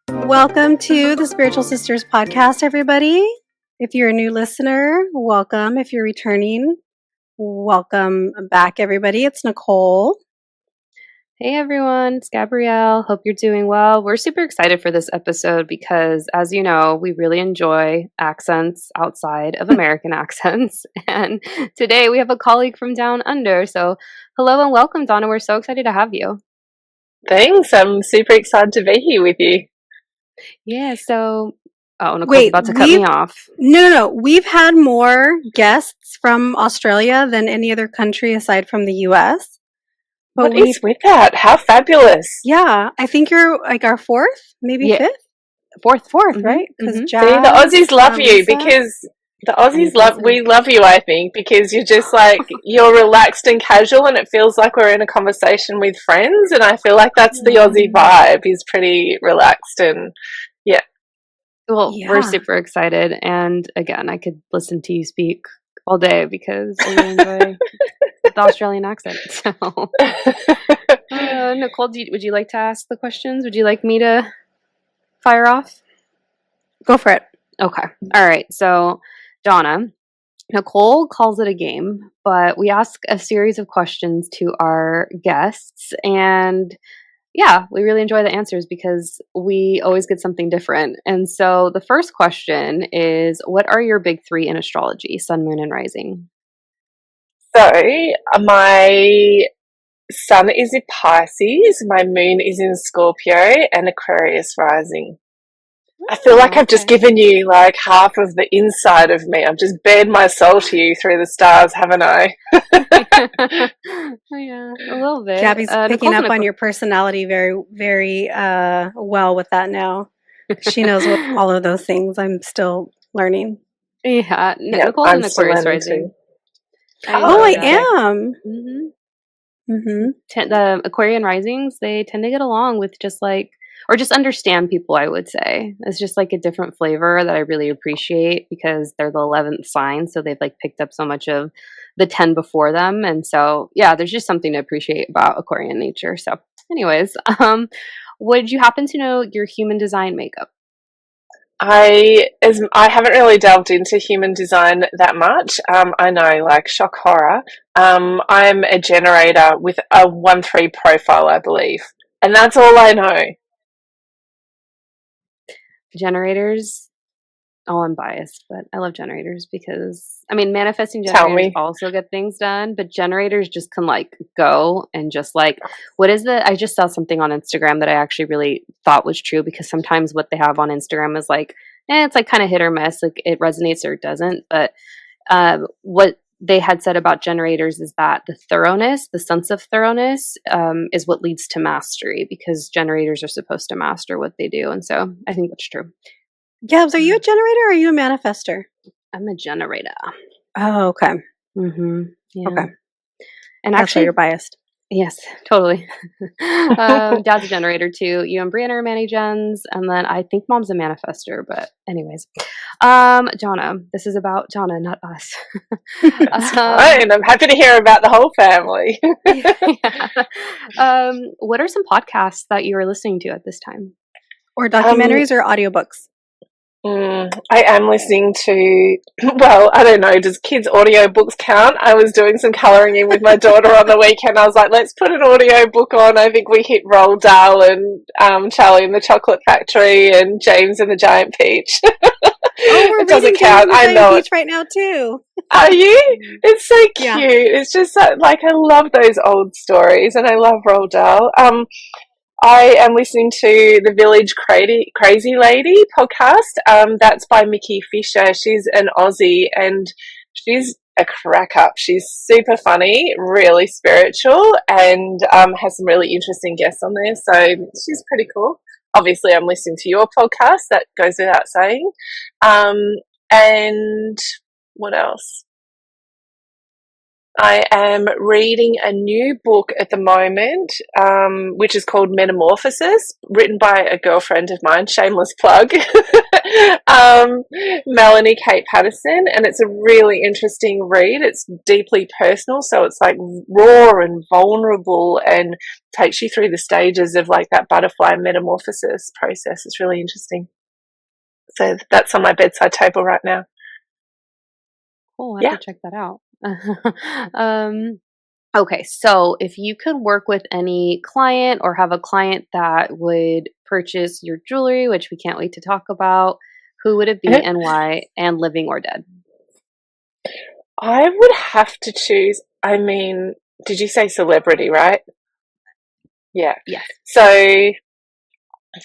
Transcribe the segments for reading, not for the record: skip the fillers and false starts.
Welcome to the Spiritual Sisters podcast, everybody. If you're a new listener, welcome. If you're returning, welcome back, everybody. It's Nichole. Hey everyone, it's Gabrielle. Hope you're doing well. We're super excited for this episode because, as you know, we really enjoy accents outside of American accents. And today we have a colleague from down under. So hello and welcome, Donna. We're so excited to have you. Thanks. I'm super excited to be here with you. Yeah, so... Oh, Nicole's about to cut me off. No. We've had more guests from Australia than any other country aside from the U.S. But what is with that? How fabulous. Yeah, I think you're like our fourth, maybe fifth? Fourth, mm-hmm. right? Because See, the Aussies love you because the Aussies we love you, I think, because you're just like, you're relaxed and casual and it feels like we're in a conversation with friends. And I feel like that's the Aussie vibe, is pretty relaxed and yeah. Well, we're super excited. And again, I could listen to you speak all day because I really enjoy the Australian accent. So, Nichole, would you like to ask the questions? Would you like me to fire off? Go for it. Okay. All right. So, Donna, Nichole calls it a game, but we ask a series of questions to our guests. And yeah, we really enjoy the answers because we always get something different. And so the first question is, what are your big three in astrology, sun, moon, and rising? So my sun is in Pisces, my moon is in Scorpio, and Aquarius rising. I feel like I've just given you like half of the inside of me. I've just bared my soul to you through the stars, haven't I? Yeah, a little bit. Gabby's picking up on your personality very, very well with that now. She knows what all of those things. I'm still learning. Yeah, Nicole's an Aquarius rising. I am. The Aquarian risings, they tend to get along with just understand people, I would say. It's just like a different flavor that I really appreciate because they're the 11th sign, so they've like picked up so much of the 10 before them. And so, yeah, there's just something to appreciate about Aquarian nature. So anyways, would you happen to know your human design makeup? I haven't really delved into human design that much. I know, like, shock horror. I'm a generator with a 1-3 profile, I believe. And that's all I know. Generators, I'm biased, but I love generators because, manifesting generators also get things done, but generators just can go and just I just saw something on Instagram that I actually really thought was true because sometimes what they have on Instagram is it's kind of hit or miss, it resonates or it doesn't, but what they had said about generators is that the thoroughness, the sense of thoroughness, is what leads to mastery because generators are supposed to master what they do. And so I think that's true. Gabs, are you a generator or are you a manifester? I'm a generator. Oh, okay. Mm-hmm. Yeah. Okay. And that's actually, why you're biased. Yes, totally. Dad's a generator too. You and Brianna are Mani-gens, and then I think Mom's a manifester. But anyways, Donna, this is about Donna, not us. That's fine. I'm happy to hear about the whole family. Yeah. What are some podcasts that you are listening to at this time? Or documentaries or audiobooks? I am listening to, well, I don't know, does kids' audiobooks count? I was doing some colouring in with my daughter on the weekend. I was like, let's put an audiobook on. I think we hit Roald Dahl and Charlie and the Chocolate Factory and James and the Giant Peach. We're it doesn't count. I know it right now too. Are you? It's so cute. Yeah. It's just I love those old stories and I love Roald Dahl. I am listening to the Village Crazy Lady podcast. That's by Mickey Fisher. She's an Aussie and she's a crack up. She's super funny, really spiritual, and has some really interesting guests on there. So she's pretty cool. Obviously, I'm listening to your podcast. That goes without saying. And what else? I am reading a new book at the moment, which is called Metamorphosis, written by a girlfriend of mine, shameless plug, Melanie Kate Patterson, and it's a really interesting read. It's deeply personal, so it's like raw and vulnerable and takes you through the stages of like that butterfly metamorphosis process. It's really interesting. So that's on my bedside table right now. Cool, I have to check that out. Okay, so if you could work with any client or have a client that would purchase your jewelry, which we can't wait to talk about, who would it be and why, and living or dead? I would have to choose, I mean, did you say celebrity, right? Yeah. Yes. So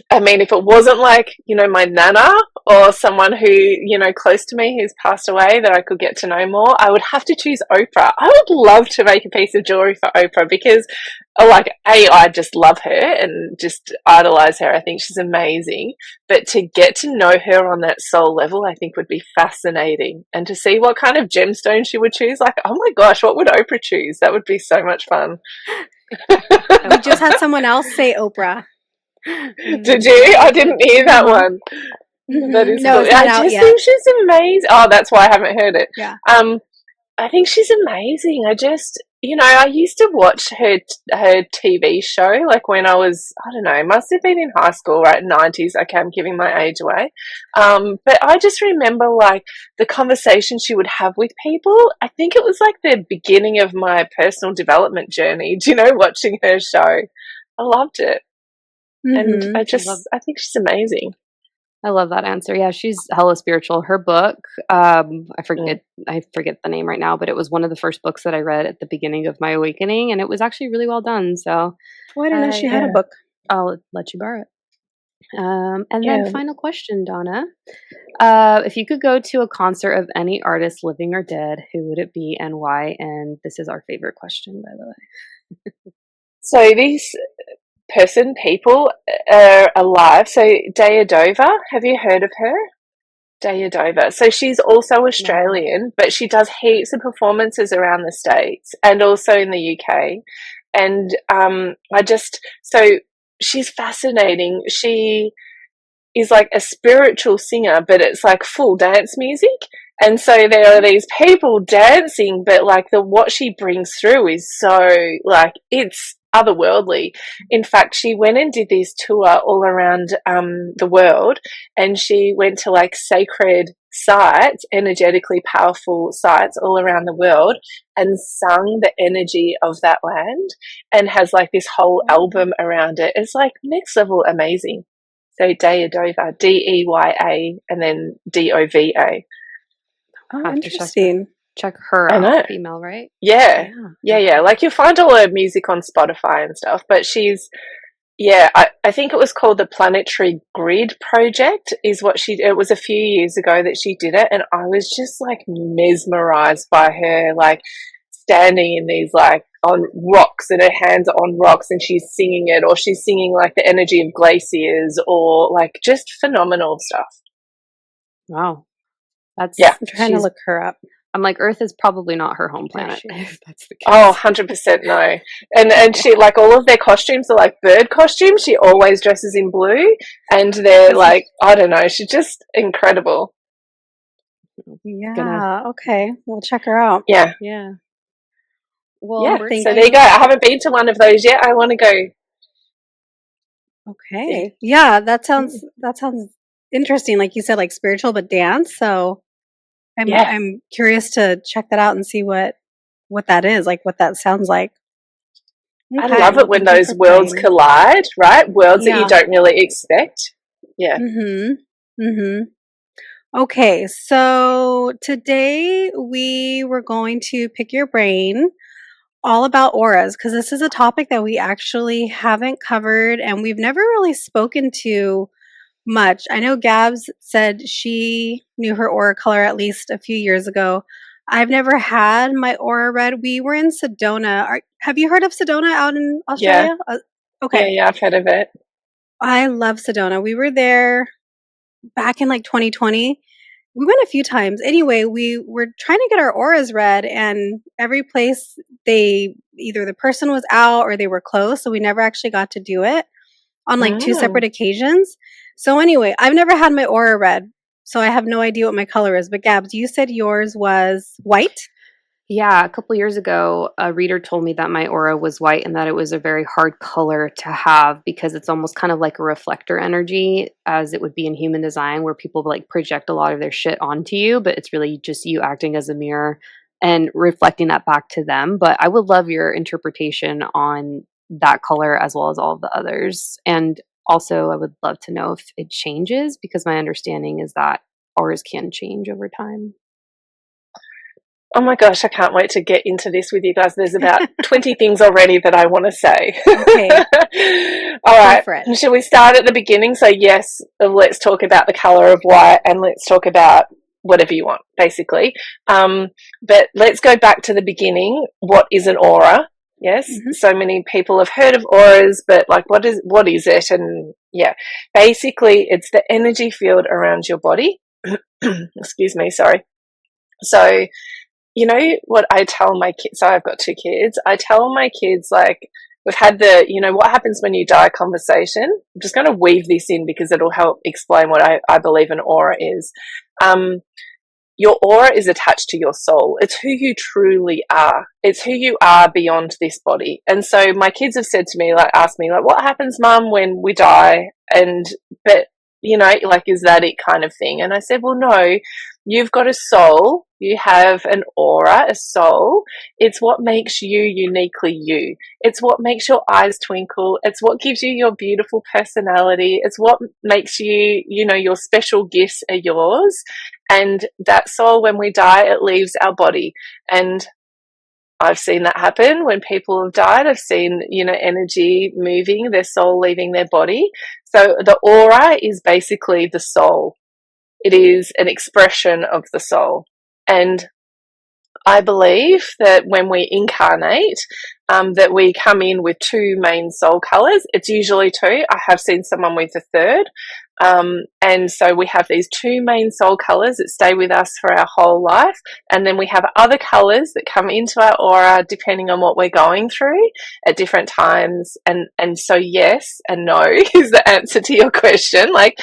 I mean, if it wasn't like, you know, my nana or someone who, you know, close to me who's passed away that I could get to know more, I would have to choose Oprah. I would love to make a piece of jewelry for Oprah because, like, I just love her and just idolize her. I think she's amazing. But to get to know her on that soul level, I think would be fascinating. And to see what kind of gemstone she would choose, like, oh my gosh, what would Oprah choose? That would be so much fun. We just had someone else say Oprah. Did you? I didn't hear that one. That is no, cool. it's not I out just yet. think she's amazing. Oh, that's why I haven't heard it. Yeah. I think she's amazing. I just, you know, I used to watch her TV show like when I was, I don't know, must have been in high school, right? 90s. Okay, I'm giving my age away. But I just remember like the conversation she would have with people. I think it was like the beginning of my personal development journey, do you know, watching her show. I loved it. And I think she's amazing. I love that answer. Yeah, she's hella spiritual. Her book, I forget the name right now, but it was one of the first books that I read at the beginning of my awakening, and it was actually really well done. So, I didn't know she had a book. I'll let you borrow it. And then final question, Donna. If you could go to a concert of any artist, living or dead, who would it be and why? And this is our favorite question, by the way. So these people are alive. So Dayadova, have you heard of her? Dayadova. So she's also Australian, but she does heaps of performances around the States and also in the UK. And so she's fascinating. She is like a spiritual singer, but it's like full dance music. And so there are these people dancing, but like what she brings through is so like it's otherworldly. In fact, she went and did this tour all around the world, and she went to like sacred sites, energetically powerful sites all around the world, and sung the energy of that land, and has like this whole album around it. It's like next level amazing. So Dayadova, Deya, and then Dova. Oh, interesting. Check her out. Female, right? Yeah. Like you'll find all her music on Spotify and stuff, but she's, I think it was called the Planetary Grid Project it was a few years ago that she did it, and I was just like mesmerized by her, like standing in these like on rocks and her hands are on rocks and she's singing it, or she's singing like the energy of glaciers, or like just phenomenal stuff. Wow. I'm trying to look her up. I'm like, Earth is probably not her home planet. If that's the case. Oh, 100% no. And she, like, all of their costumes are like bird costumes. She always dresses in blue, and they're like, I don't know, she's just incredible. Yeah. Okay. We'll check her out. Yeah. Well, so there you go. I haven't been to one of those yet. I want to go. Okay. Yeah, that sounds interesting. Like you said, like spiritual but dance. So I'm curious to check that out and see what that is, like what that sounds like. Okay. I love it when those worlds collide, right? Worlds that you don't really expect. Yeah. Okay, so today we were going to pick your brain all about auras, because this is a topic that we actually haven't covered and we've never really spoken to much. I know Gabs said she knew her aura color at least a few years ago. I've never had my aura read. We were in Sedona. Have you heard of Sedona out in Australia? Yeah. Okay. Yeah, I've heard of it. I love Sedona. We were there back in like 2020, we went a few times. Anyway, we were trying to get our auras read, and every place either the person was out or they were closed, so we never actually got to do it on like 2 separate occasions. So anyway, I've never had my aura read, so I have no idea what my color is. But Gabs, you said yours was white? Yeah, a couple years ago, a reader told me that my aura was white and that it was a very hard color to have because it's almost kind of like a reflector energy, as it would be in human design, where people like project a lot of their shit onto you, but it's really just you acting as a mirror and reflecting that back to them. But I would love your interpretation on that color as well as all of the others. And also, I would love to know if it changes because my understanding is that auras can change over time. Oh my gosh, I can't wait to get into this with you guys. There's about 20 things already that I want to say. Okay. All right. Go for it. Shall we start at the beginning? So yes, let's talk about the color of white and let's talk about whatever you want, basically. But let's go back to the beginning. What is an aura? Yes. Mm-hmm. So many people have heard of auras, but like, what is it? And yeah, basically it's the energy field around your body. Excuse me. Sorry. So, you know what I tell my kids? So I've got 2 kids. I tell my kids, like, we've had the, what happens when you die conversation. I'm just going to weave this in because it'll help explain what I believe an aura is. Your aura is attached to your soul. It's who you truly are. It's who you are beyond this body. And so my kids have said to me, like, asked me, like, what happens, Mum, when we die? But, like, is that it kind of thing? And I said, well, no, you've got a soul. You have an aura, a soul. It's what makes you uniquely you. It's what makes your eyes twinkle. It's what gives you your beautiful personality. It's what makes you, your special gifts are yours. And that soul, when we die, it leaves our body. And I've seen that happen when people have died. I've seen, energy moving, their soul leaving their body. So the aura is basically the soul. It is an expression of the soul. And I believe that when we incarnate, that we come in with 2 main soul colors. It's usually 2. I have seen someone with a 3rd. And so we have these 2 main soul colors that stay with us for our whole life. And then we have other colors that come into our aura depending on what we're going through at different times. And so yes and no is the answer to your question. Like,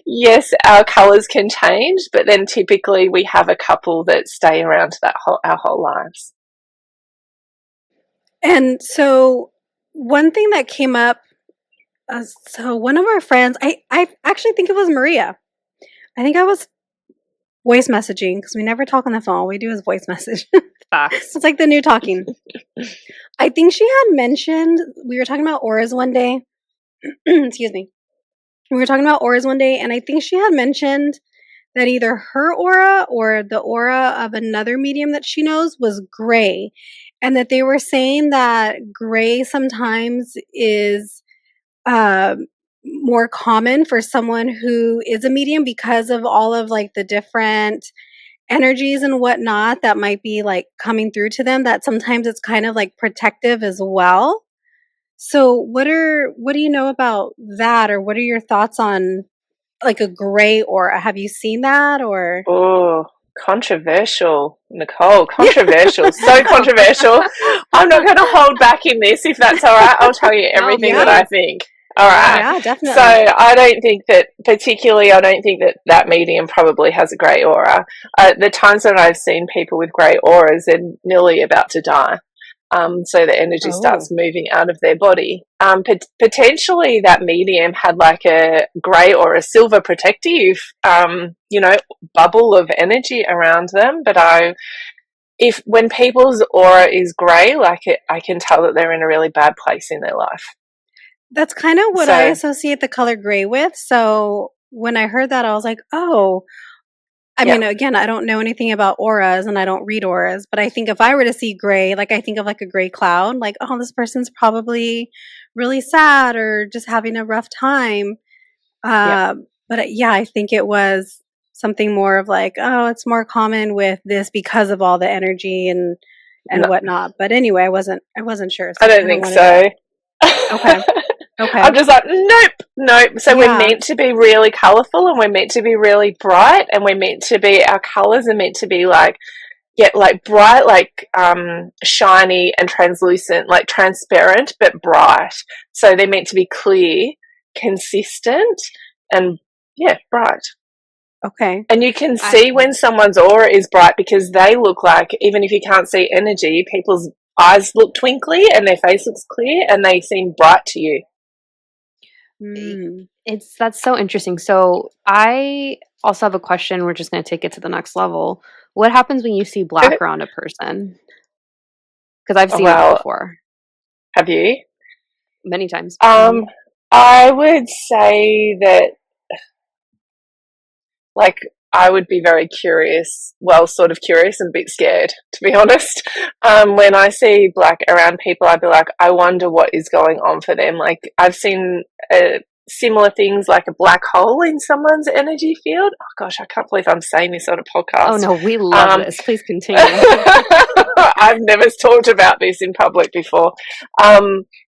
yes, our colors can change, but then typically we have a couple that stay around our whole lives. And so one thing that came up, so one of our friends, I actually think it was Maria. I think I was voice messaging because we never talk on the phone. All we do is voice message. It's like the new talking. I think she had mentioned, we were talking about auras one day. Excuse me. We were talking about auras one day, and I think she had mentioned that either her aura or the aura of another medium that she knows was gray. And that they were saying that gray sometimes is more common for someone who is a medium because of all of like the different energies and whatnot that might be like coming through to them, that sometimes it's kind of like protective as well. So what do you know about that, or what are your thoughts on like a gray aura? Have you seen that? Or controversial, Nichole. Controversial. So controversial. I'm not going to hold back in this, if that's all right. I'll tell you everything that I think. All right. Yeah, definitely. So I don't think that medium probably has a grey aura. The times that I've seen people with grey auras, they're nearly about to die. So the energy starts moving out of their body. Potentially that medium had like a grey or a silver protective, bubble of energy around them. But when people's aura is grey, I can tell that they're in a really bad place in their life. That's kind of what I associate the color gray with. So when I heard that, I was like, oh, I mean, again, I don't know anything about auras and I don't read auras, but I think if I were to see gray, like I think of like a gray cloud, like, oh, this person's probably really sad or just having a rough time. But yeah, I think it was something more of like, oh, it's more common with this because of all the energy and whatnot. But anyway, I wasn't sure. So I don't think so. Okay. Okay. I'm just like, nope, nope. So we're Yeah. meant to be really colourful and we're meant to be really bright and we're meant to be, our colours are meant to be like, get like bright, like shiny and translucent, like transparent but bright. So they're meant to be clear, consistent, and yeah, bright. Okay. And you can I see when someone's aura is bright because they look like, even if you can't see energy, people's eyes look twinkly and their face looks clear and they seem bright to you. Mm. it's that's so interesting. So I also have a question. We're just going to take it to the next level. What happens when you see black around a person? Because I've seen that Well, before have you? many times. Um, I would say that, like, I would be very curious, well, sort of curious and a bit scared, to be honest. When I see black around people, I'd be like, I wonder what is going on for them. Like, I've seen similar things like a black hole in someone's energy field. Oh, gosh, I can't believe I'm saying this on a Oh podcast. no, we love Um, this. Please continue. I've never talked about this in public before.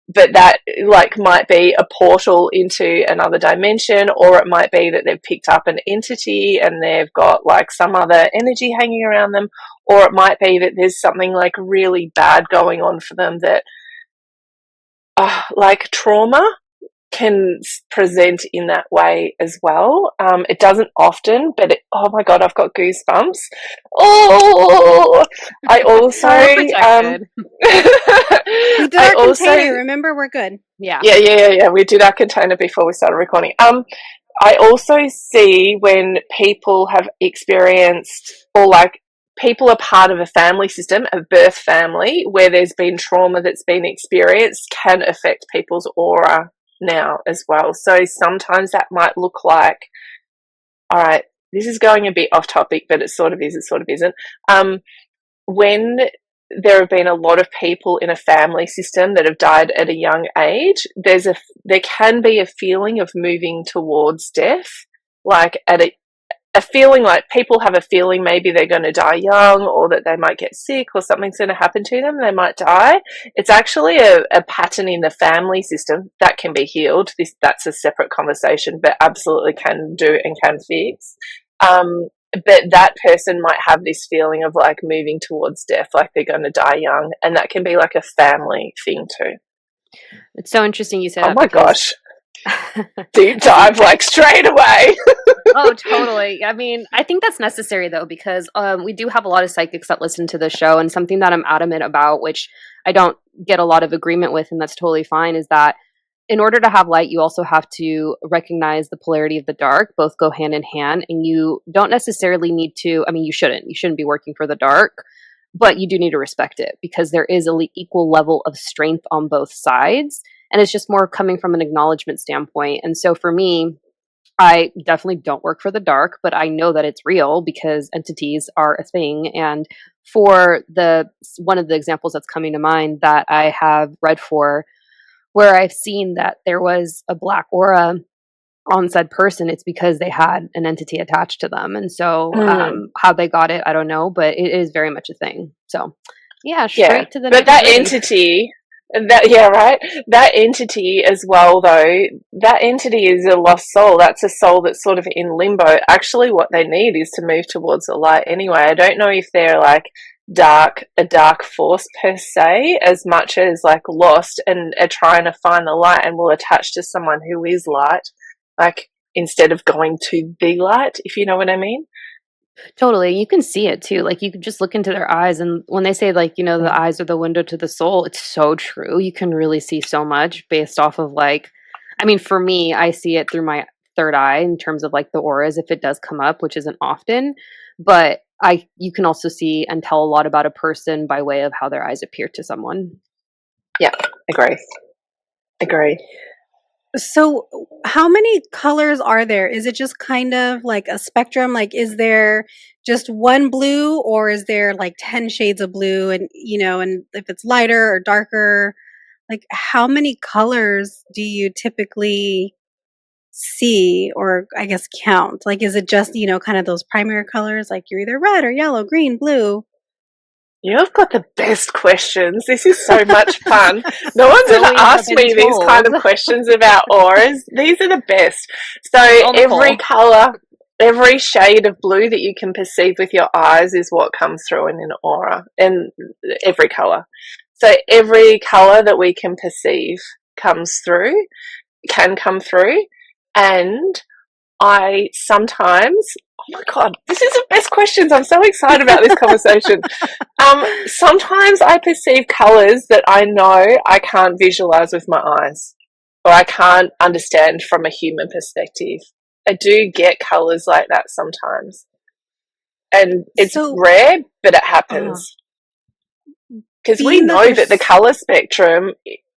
But that like might be a portal into another dimension, or it might be that they've picked up an entity and they've got like some other energy hanging around them, or it might be that there's something like really bad going on for them that like trauma can present in that way as well. It doesn't often, but oh my god, I've got goosebumps. Oh, I also, Oh, we're protected. We did I our also, container. Remember, we're good. Yeah. yeah. We did our container before we started recording. I also see when people have experienced, or like people are part of a family system, a birth family, where there's been trauma that's been experienced, can affect people's aura now as well. So sometimes that might look like, all right, this is going a bit off topic, but it sort of is, it sort of isn't. When there have been a lot of people in a family system that have died at a young age, there can be a feeling of moving towards death, like at a feeling like people have a feeling maybe they're going to die young or that they might get sick or something's going to happen to them, they might die. It's actually a pattern in the family system that can be healed. That's a separate conversation, but absolutely can do and can fix. But that person might have this feeling of like moving towards death, like they're going to die young, and that can be like a family thing too. It's so interesting you say Oh that my because gosh, deep I think dive like straight away. oh, totally. I mean, I think that's necessary though because we do have a lot of psychics that listen to the show, and something that I'm adamant about, which I don't get a lot of agreement with, and that's totally fine, is that in order to have light, you also have to recognize the polarity of the dark. Both go hand in hand, and you don't necessarily need to. I mean, you shouldn't. You shouldn't be working for the dark, but you do need to respect it because there is a equal level of strength on both sides, and it's just more coming from an acknowledgement standpoint. And so for me, I definitely don't work for the dark, but I know that it's real because entities are a thing. And for the one of the examples that's coming to mind that I have read for, where I've seen that there was a black aura on said person, it's because they had an entity attached to them. And so Mm. how they got it, I don't know, but it is very much a thing. So yeah, Yeah, straight to the but nitty that gritty. entity, that yeah, right. That entity as well, though. That entity is a lost soul. That's a soul that's sort of in limbo. Actually, what they need is to move towards the light. Anyway, I don't know if they're like a dark force per se, as much as like lost and are trying to find the light and will attach to someone who is light, like instead of going to the light. If you know what I mean. Totally. You can see it too. Like you could just look into their eyes, and when they say like, the Mm. eyes are the window to the soul, it's so true. You can really see so much based off of like I mean, for me, I see it through my third eye in terms of like the auras if it does come up, which isn't often, but I you can also see and tell a lot about a person by way of how their eyes appear to someone. Yeah, agree. Agree. So, how many colors are there? Is it just kind of like a spectrum? Like, is there just one blue, or is there like 10 shades of blue? And if it's lighter or darker, like, how many colors do you typically see, or I guess count? Like, is it just, kind of those primary colors? Like, you're either red or yellow, green, blue? You've got the best questions. This is so much fun. No one's So ever we have asked been me these kind told. of questions about auras. These are the best. So Oh, every Nichole. color, every shade of blue that you can perceive with your eyes is what comes through in an aura, and every color. So every color that we can perceive comes through, can come through, and I sometimes, oh my God, this is the best questions. I'm so excited about this conversation. Sometimes I perceive colors that I know I can't visualize with my eyes, or I can't understand from a human perspective. I do get colors like that sometimes. And it's So, rare, but it uh, happens. Because we being that know that the there's, color spectrum,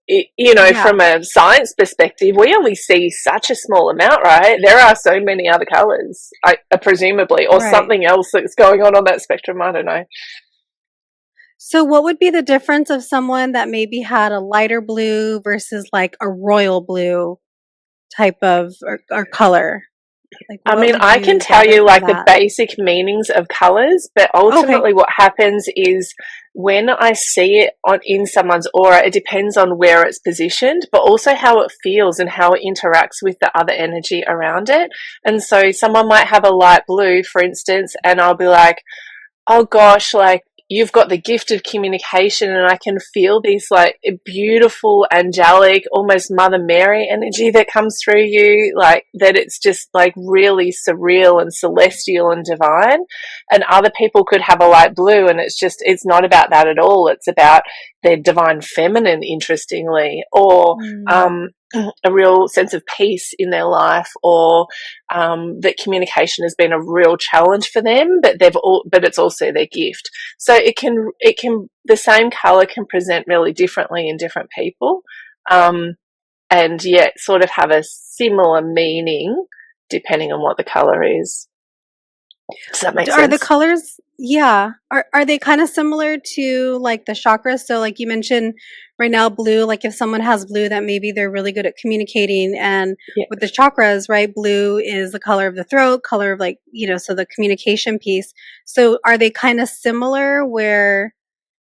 yeah, from a science perspective, we only see such a small amount, right? There are so many other colors, presumably, or right. something else that's going on that spectrum. I don't know. So, what would be the difference of someone that maybe had a lighter blue versus like a royal blue type of or color? Like, I what mean, would I can you tell gather you from like the that? basic meanings of colors, but Okay. ultimately what happens is when I see it in someone's aura, it depends on where it's positioned, but also how it feels and how it interacts with the other energy around it. And so someone might have a light blue, for instance, and I'll be like, oh gosh, like you've got the gift of communication, and I can feel this like beautiful, angelic, almost Mother Mary energy that comes through you, like that it's just like really surreal and celestial and divine. And other people could have a light blue, and it's not about that at all. It's about their divine feminine, interestingly, or Mm. um, a real sense of peace in their life, or that communication has been a real challenge for them, but it's also their gift. So the same color can present really differently in different people, and yet sort of have a similar meaning depending on what the color is. Does that make Are the sense? colors, yeah, are they kind of similar to like the chakras? So like you mentioned right now blue, like if someone has blue that maybe they're really good at communicating, and Yeah. with the chakras, right? Blue is the color of the throat, color of like, so the communication piece. So are they kind of similar where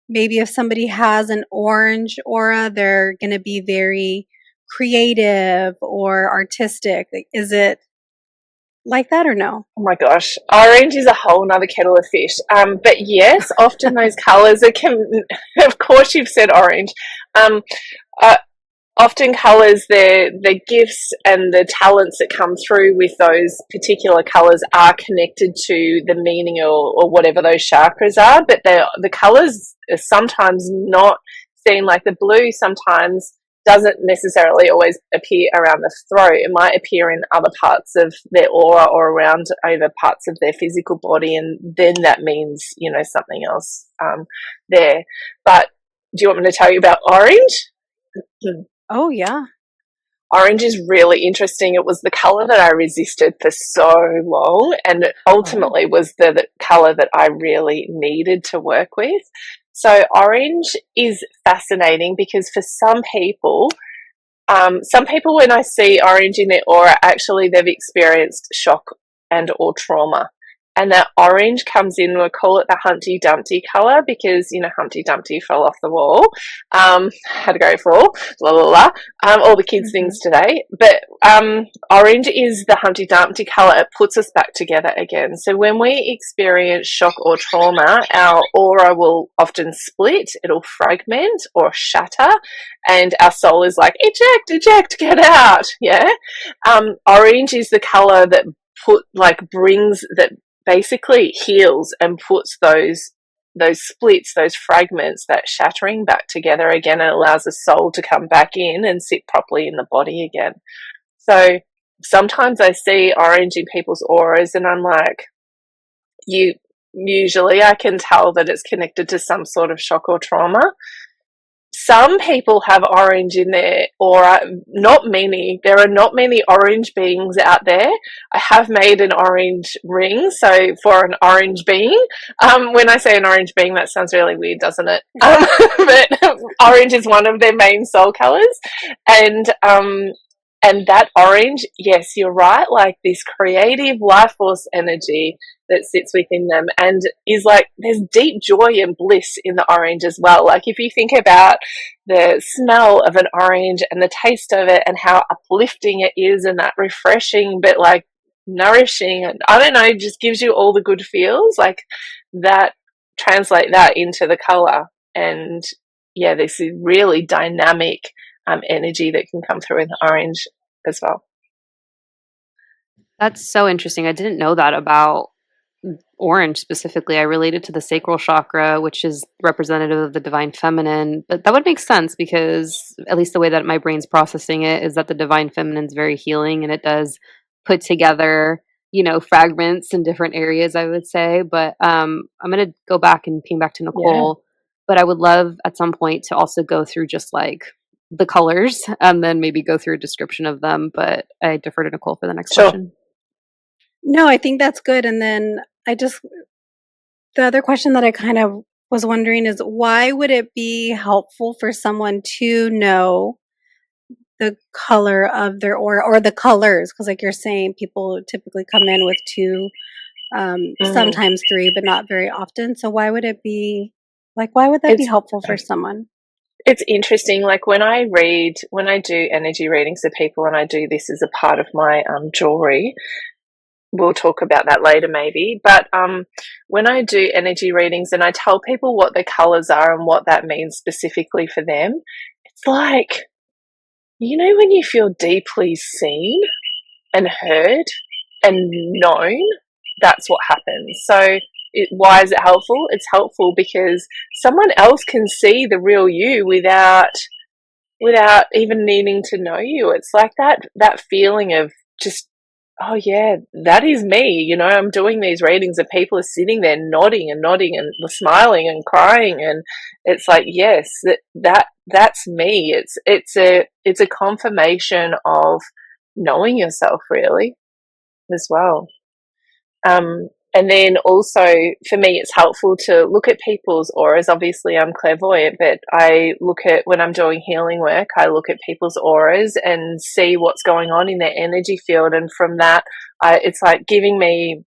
maybe if somebody has an orange aura, they're going to be very creative or artistic? Like, is it like that or no? Oh my gosh, orange is a whole nother kettle of fish. But yes, often those colors are of course you've said orange. Um, uh, Often colours, the gifts and the talents that come through with those particular colours are connected to the meaning, or whatever those chakras are, but the colours are sometimes not seen. Like the blue sometimes doesn't necessarily always appear around the throat. It might appear in other parts of their aura or around over parts of their physical body, and then that means, something else there. But do you want me to tell you about orange? Oh yeah. Orange is really interesting. It was the color that I resisted for so long, and it Oh. ultimately was the color that I really needed to work with. So orange is fascinating because for some people when I see orange in their aura, actually they've experienced shock and or trauma. And that orange comes in, we'll call it the Humpty Dumpty colour, because, Humpty Dumpty fell off the wall. Had to go for la la la, all the kids' Hmm. things today. But orange is the Humpty Dumpty colour. It puts us back together again. So when we experience shock or trauma, our aura will often split, it'll fragment or shatter, and our soul is like, eject, eject, get out. Yeah. Orange is the color that brings, that basically heals and puts those splits, those fragments, that shattering back together again, and allows the soul to come back in and sit properly in the body again. So sometimes I see orange in people's auras, and I'm like, usually I can tell that it's connected to some sort of shock or trauma. Some people have orange in their aura. Not many. There are not many orange beings out there. I have made an orange ring, so for an orange being. When I say an orange being, that sounds really weird, doesn't it? But orange is one of their main soul colors, and and that orange, yes, you're right. Like this creative life force energy that sits within them, and is like, there's deep joy and bliss in the orange as well. Like if you think about the smell of an orange and the taste of it and how uplifting it is, and that refreshing but like nourishing, and I don't know, just gives you all the good feels, like that, translate that into the color. And yeah, this is really dynamic energy that can come through in the orange as well. That's so interesting. I didn't know that about orange specifically. I related to the sacral chakra, which is representative of the divine feminine. But that would make sense because, at least the way that my brain's processing it, is that the divine feminine is very healing and it does put together, fragments in different areas, I would say. But I'm going to go back and ping back to Yeah. Nichole. But I would love at some point to also go through just like the colors and then maybe go through a description of them. But I defer to Nichole for the next Sure. question. No, I think that's good. And then the other question that I kind of was wondering is, why would it be helpful for someone to know the color of their aura, or the colors? Because like you're saying, people typically come in with two, sometimes three, but not very often. So why would that be helpful for someone? It's interesting. Like when I do energy readings for people, and I do this as a part of my jewelry, we'll talk about that later maybe, but when I do energy readings and I tell people what the colors are and what that means specifically for them, it's like, when you feel deeply seen and heard and known, that's what happens. So why is it helpful? It's helpful because someone else can see the real you without even needing to know you. It's like that feeling of just, oh yeah, that is me. I'm doing these readings and people are sitting there nodding and smiling and crying, and it's like, yes, that's me. It's a confirmation of knowing yourself really as well. And then also for me, it's helpful to look at people's auras. Obviously, I'm clairvoyant, but when I'm doing healing work, I look at people's auras and see what's going on in their energy field. And from that, it's like giving me,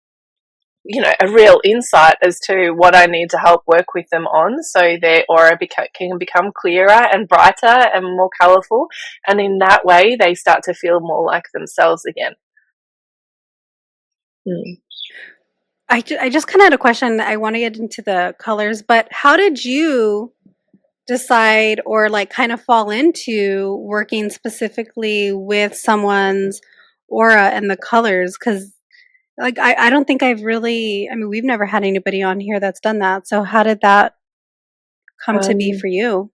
a real insight as to what I need to help work with them on, so their aura can become clearer and brighter and more colorful. And in that way, they start to feel more like themselves again. I just kind of had a question. I want to get into the colors, but how did you decide, or like kind of fall into working specifically with someone's aura and the colors? Because like I don't think we've never had anybody on here that's done that. So how did that come to be for you?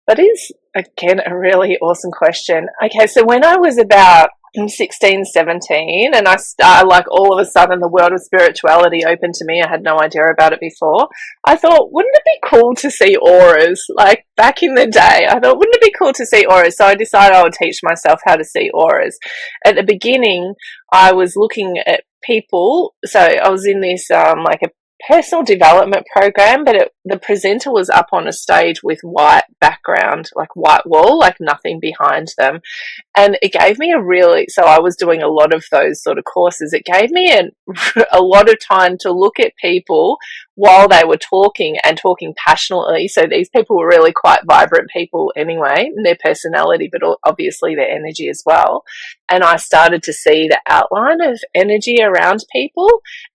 That is, again, a really awesome question. Okay, so when I was about 16, 17, and like all of a sudden the world of spirituality opened to me. I had no idea about it before. I thought, wouldn't it be cool to see auras? Like back in the day, I thought, wouldn't it be cool to see auras? So I decided I would teach myself how to see auras. At the beginning, I was looking at people. So I was in this, like a personal development program, but the presenter was up on a stage with white background, like white wall, like nothing behind them. And it gave me so I was doing a lot of those sort of courses. It gave me a lot of time to look at people while they were talking, and talking passionately. So these people were really quite vibrant people anyway, in their personality, but obviously their energy as well. And I started to see the outline of energy around people.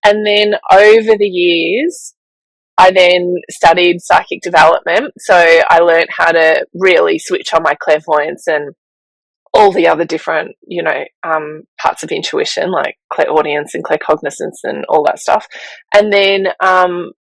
And then over the years, I then studied psychic development. So I learned how to really switch on my clairvoyance and all the other different, parts of intuition, like clairaudience and claircognizance and all that stuff. And then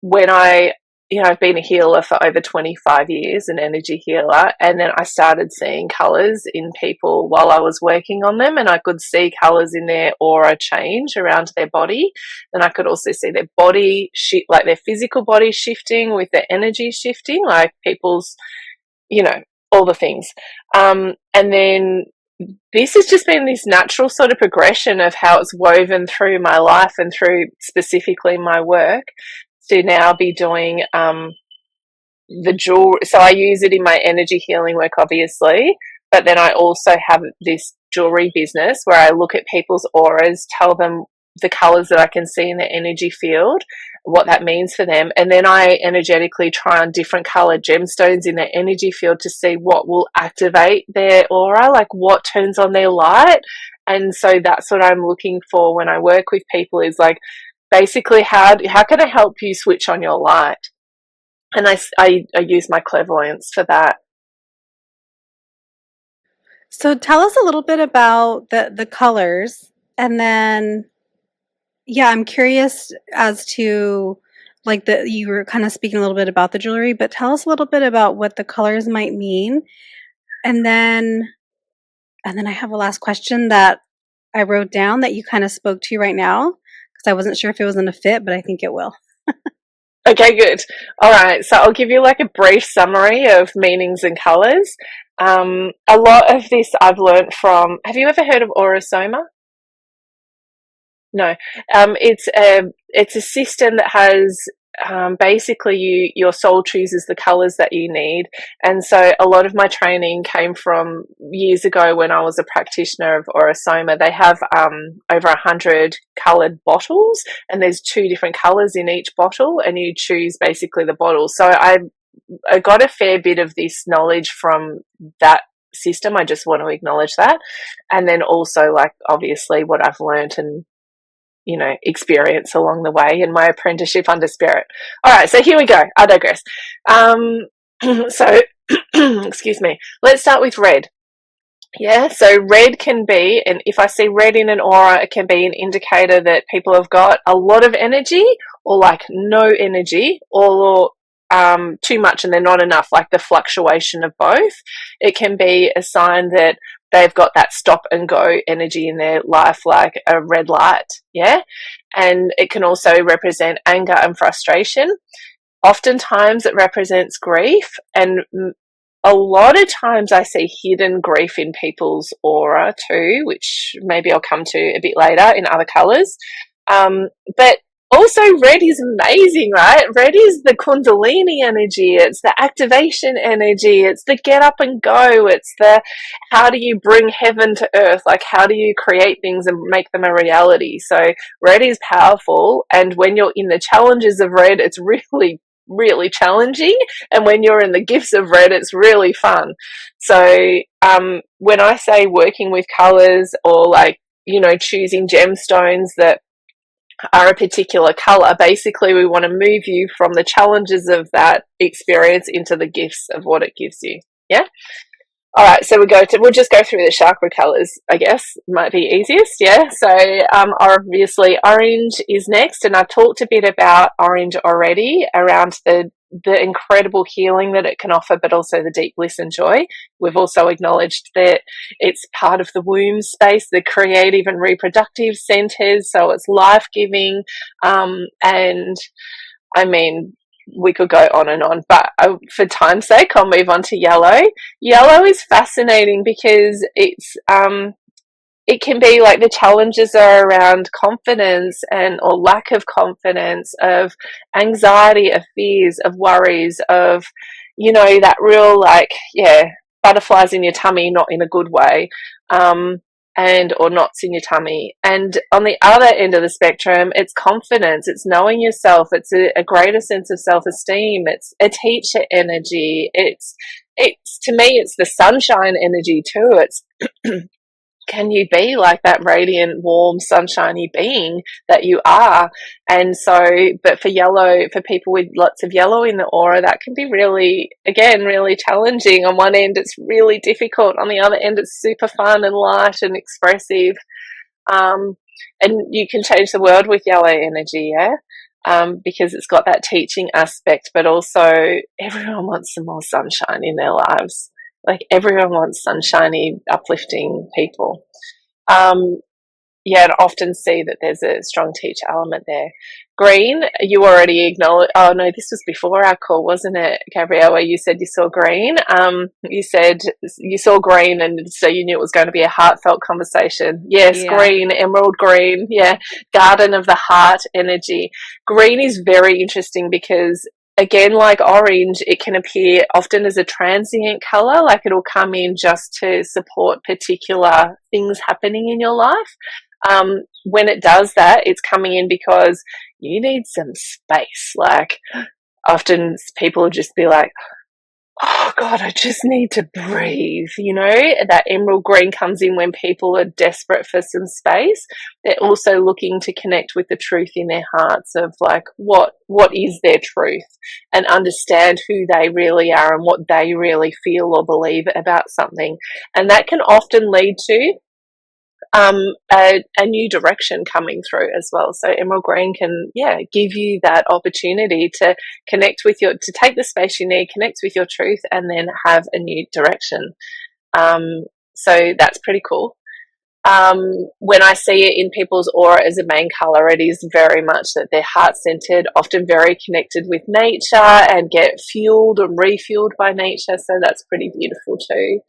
when I've been a healer for over 25 years, an energy healer, and then I started seeing colours in people while I was working on them, and I could see colours in their aura change around their body. And I could also see their body like their physical body shifting with their energy shifting, like people's, all the things. And then this has just been this natural sort of progression of how it's woven through my life and through specifically my work, to now be doing the jewelry. So I use it in my energy healing work, obviously, but then I also have this jewelry business where I look at people's auras, tell them the colors that I can see in the energy field, what that means for them. And then I energetically try on different colored gemstones in their energy field to see what will activate their aura, like what turns on their light. And so that's what I'm looking for when I work with people, is like, basically, how can I help you switch on your light? And I use my clairvoyance for that. So tell us a little bit about the colors, and then I'm curious as to, like, you were kind of speaking a little bit about the jewelry, but tell us a little bit about what the colors might mean. And then I have a last question that I wrote down that you kind of spoke to right now, because I wasn't sure if it was going to fit, but I think it will. Okay, good. All right, so I'll give you like a brief summary of meanings and colors. A lot of this I've learned from, have you ever heard of Aurosoma? No. It's a system that has, basically your soul chooses the colors that you need. And so a lot of my training came from years ago when I was a practitioner of Aurosoma. They have over 100 colored bottles, and there's 2 different colors in each bottle, and you choose basically the bottle. So I got a fair bit of this knowledge from that system. I just want to acknowledge that. And then also, like, obviously what I've learned and experience along the way in my apprenticeship under spirit. All right, so here we go. I digress. So, excuse me. Let's start with red. Yeah, so red can be, and if I see red in an aura, it can be an indicator that people have got a lot of energy, or like no energy, or too much and they're not enough, like the fluctuation of both. It can be a sign that they've got that stop and go energy in their life, like a red light. Yeah. And it can also represent anger and frustration. Oftentimes it represents grief, and a lot of times I see hidden grief in people's aura too, which maybe I'll come to a bit later in other colors. But also red is amazing, right? Red is the Kundalini energy. It's the activation energy. It's the get up and go. It's the, how do you bring heaven to earth? Like, how do you create things and make them a reality? So red is powerful. And when you're in the challenges of red, it's really, really challenging. And when you're in the gifts of red, it's really fun. So, when I say working with colors, or like, choosing gemstones that are a particular color, basically we want to move you from the challenges of that experience into the gifts of what it gives you. Yeah. All right, so we'll just go through the chakra colors, I guess, might be easiest. Yeah. So obviously orange is next, and I've talked a bit about orange already, around the incredible healing that it can offer, but also the deep bliss and joy. We've also acknowledged that it's part of the womb space, the creative and reproductive centers, so it's life-giving. And I mean, we could go on, but for time's sake, I'll move on to yellow. Yellow is fascinating because it can be like the challenges are around confidence or lack of confidence, of anxiety, of fears, of worries, of, that real, like, butterflies in your tummy, not in a good way, or knots in your tummy. And on the other end of the spectrum, it's confidence, it's knowing yourself, it's a greater sense of self-esteem, it's a teacher energy, it's to me, it's the sunshine energy too. It's can you be like that radiant, warm, sunshiny being that you are? And so, but for people with lots of yellow in the aura, that can be really, again, really challenging. On one end, it's really difficult. On the other end, it's super fun and light and expressive. And you can change the world with yellow energy, yeah? Because it's got that teaching aspect, but also everyone wants some more sunshine in their lives. Like, everyone wants sunshiny, uplifting people. And often see that there's a strong teacher element there. Green, you already acknowledged. Oh no, this was before our call, wasn't it, Gabrielle, where you said you saw green? You said you saw green, and so you knew it was going to be a heartfelt conversation. Yes, yeah. Green, emerald green, yeah, garden of the heart energy. Green is very interesting because, again, like orange, it can appear often as a transient color, like it'll come in just to support particular things happening in your life. When it does that, it's coming in because you need some space. Like, often people will just be like, oh God, I just need to breathe. That emerald green comes in when people are desperate for some space. They're also looking to connect with the truth in their hearts of like, what is their truth, and understand who they really are and what they really feel or believe about something. And that can often lead to a new direction coming through as well. So emerald green can, give you that opportunity to to take the space you need, connect with your truth, and then have a new direction. So that's pretty cool. When I see it in people's aura as a main color, it is very much that they're heart centered, often very connected with nature, and get fueled and refueled by nature. So that's pretty beautiful too.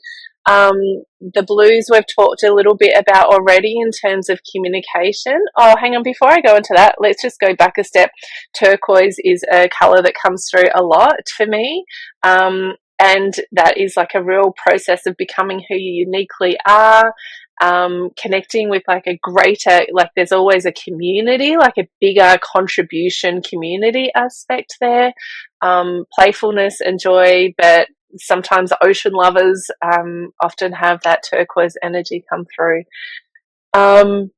The blues we've talked a little bit about already in terms of communication. Oh, hang on, before I go into that, let's just go back a step. Turquoise is a color that comes through a lot for me. And that is like a real process of becoming who you uniquely are, connecting with like a greater, like there's always a community, like a bigger contribution community aspect there, playfulness and joy, but sometimes ocean lovers often have that turquoise energy come through. So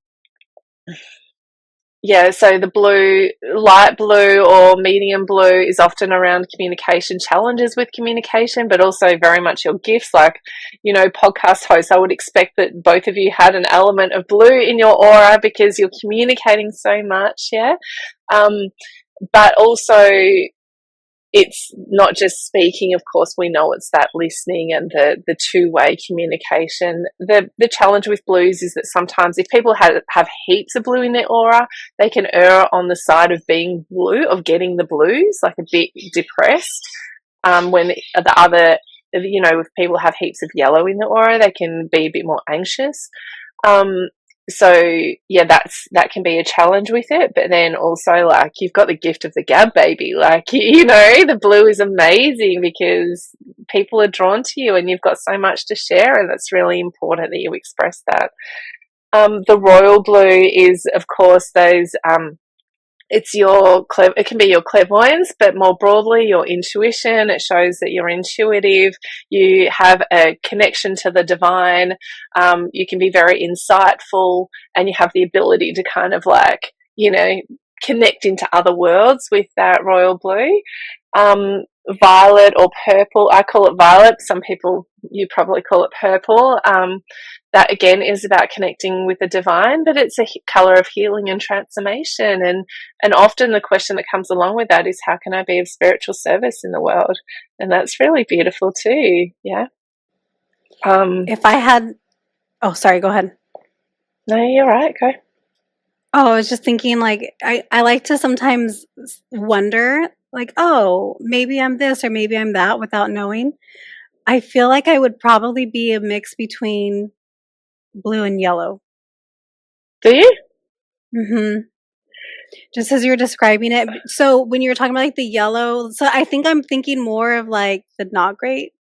the blue, light blue or medium blue is often around communication, challenges with communication, but also very much your gifts. Like, podcast hosts, I would expect that both of you had an element of blue in your aura because you're communicating so much, yeah? But also, it's not just speaking, of course, we know it's that listening and the two-way communication. The challenge with blues is that sometimes if people have heaps of blue in their aura, they can err on the side of being blue, of getting the blues, like a bit depressed. When the other, if people have heaps of yellow in the aura, they can be a bit more anxious. That can be a challenge with it, but then also like you've got the gift of the gab, baby. Like, the blue is amazing because people are drawn to you and you've got so much to share, and it's really important that you express that. The royal blue is, of course, those it can be your clairvoyance, but more broadly your intuition. It shows that you're intuitive, you have a connection to the divine, you can be very insightful, and you have the ability to kind of like, connect into other worlds with that royal blue. Violet or purple, I call it violet, some people, you probably call it purple. That again is about connecting with the divine, but it's a color of healing and transformation. And often the question that comes along with that is, how can I be of spiritual service in the world? And that's really beautiful too. Yeah. If I had, oh, sorry, go ahead. No, you're right. Go. Oh, I was just thinking, like, I like to sometimes wonder, like, oh, maybe I'm this or maybe I'm that without knowing. I feel like I would probably be a mix between blue and yellow. Do you? Mm-hmm. Just as you're describing it. So when you were talking about like the yellow, so I think I'm thinking more of like the not great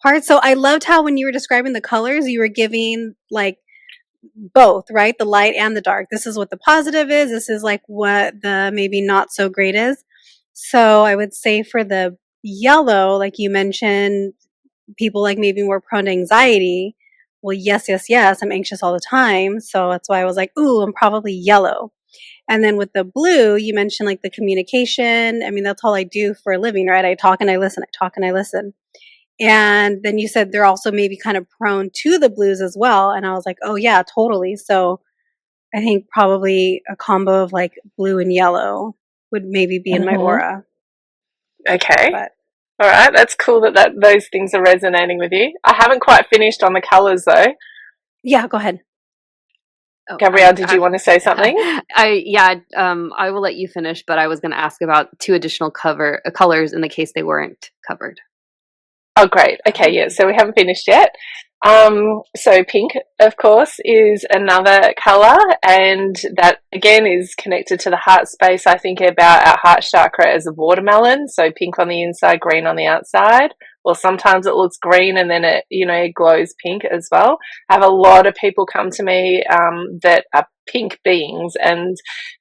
part. So I loved how when you were describing the colors, you were giving like both, right? The light and the dark. This is what the positive is. This is like what the maybe not so great is. So I would say for the yellow, like you mentioned, people like maybe more prone to anxiety. Well, yes, yes, yes. I'm anxious all the time. So that's why I was like, ooh, I'm probably yellow. And then with the blue, you mentioned like the communication. I mean, that's all I do for a living, right? I talk and I listen. I talk and I listen. And then you said they're also maybe kind of prone to the blues as well. And I was like, oh, yeah, totally. So I think probably a combo of like blue and yellow would maybe be in my aura. Okay. But all right. That's cool that those things are resonating with you. I haven't quite finished on the colors though. yeah, go ahead. Oh, Gabrielle, did you want to say something? I will let you finish, but I was going to ask about two additional colors in the case they weren't covered. Oh, great. Okay, yeah, so we haven't finished yet. So pink, of course, is another colour, and that, again, is connected to the heart space. I think about our heart chakra as a watermelon, so pink on the inside, green on the outside. or sometimes it looks green and then it, it glows pink as well. I have a lot of people come to me that are pink beings, and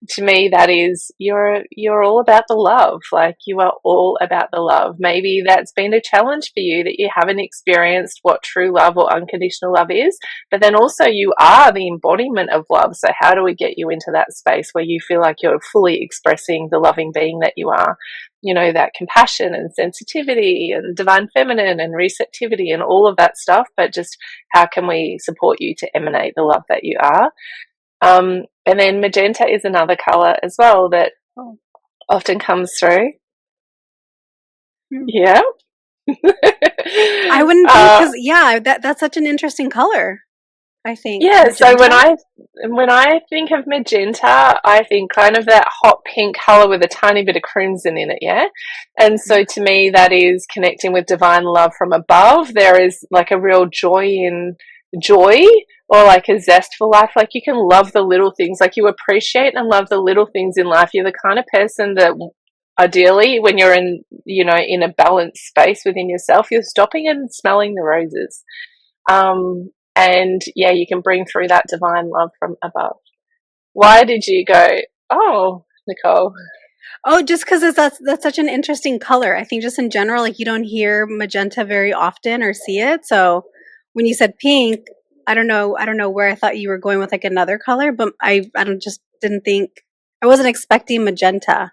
to me that is you're all about the love. Like, you are all about the love. Maybe that's been a challenge for you, that you haven't experienced what true love or unconditional love is, but then also you are the embodiment of love. So how do we get you into that space where you feel like you're fully expressing the loving being that you are? That compassion and sensitivity and divine feminine and receptivity and all of that stuff, but just how can we support you to emanate the love that you are? And then magenta is another color as well that often comes through. Yeah. I wouldn't think, because that's such an interesting color, I think. Yeah, Magenta? so when I think of magenta, I think kind of that hot pink color with a tiny bit of crimson in it, yeah? And so to me, that is connecting with divine love from above. There is like a real joy in joy, or like a zest for life. Like, you can love the little things, like you appreciate and love the little things in life. You're the kind of person that ideally, when you're in a balanced space within yourself, you're stopping and smelling the roses. And yeah, you can bring through that divine love from above. Why did you go, oh, Nichole? Oh, just because that's such an interesting color. I think just in general, like, you don't hear magenta very often or see it. So when you said pink, I don't know where I thought you were going with like another color, but didn't think, I wasn't expecting magenta.